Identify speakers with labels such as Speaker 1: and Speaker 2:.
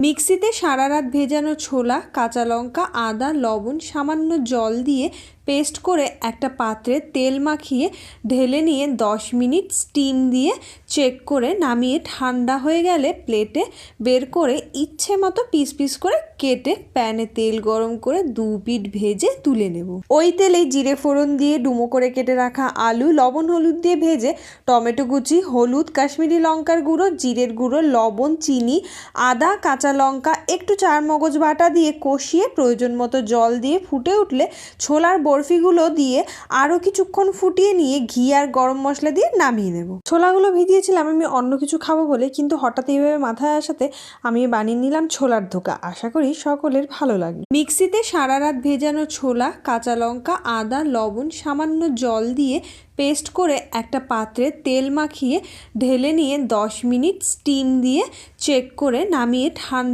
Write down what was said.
Speaker 1: মিক্সিতে সারা রাত ভেজানো ছোলা, কাঁচা লঙ্কা, আদা, লবণ, সামান্য জল দিয়ে পেস্ট করে একটা পাত্রে তেল মাখিয়ে ঢেলে নিয়ে 10 মিনিট স্টিম দিয়ে চেক করে নামিয়ে ঠান্ডা হয়ে গেলে প্লেটে বের করে ইচ্ছে মতো পিস পিস করে কেটে প্যানে তেল গরম করে 2 পিঠ ভেজে তুলে নেব। ওই তেলেই জিরে ফোড়ন দিয়ে ডুমো করে কেটে রাখা আলু লবণ হলুদ দিয়ে ভেজে টমেটো কুচি, হলুদ, কাশ্মীরি লঙ্কার গুঁড়ো, জিরের গুঁড়ো, লবণ, চিনি, আদা, কাঁচা লঙ্কা, একটু চারমগজ বাটা দিয়ে কষিয়ে প্রয়োজন মতো জল দিয়ে ফুটে উঠলে ছোলার বরফিগুলো দিয়ে আরও কিছুক্ষণ ফুটিয়ে নিয়ে ঘি আর গরম মশলা দিয়ে নামিয়ে নেব। ছোলাগুলো ভিজিয়েছিলাম আমি অন্য কিছু খাবো বলে, কিন্তু হঠাৎ এইভাবে মাথায় আসাতে আমি বানিয়ে নিলাম ছোলার ধোকা। আশা করি সকলের ভালো লাগবে। মিক্সিতে সারা রাত ভেজানো ছোলা, কাঁচা লঙ্কা, আদা, লবণ, সামান্য জল দিয়ে পেস্ট করে একটা পাত্রে তেল মাখিয়ে ঢেলে নিয়ে 10 মিনিট স্টিম দিয়ে চেক করে নামিয়ে ঠান্ডা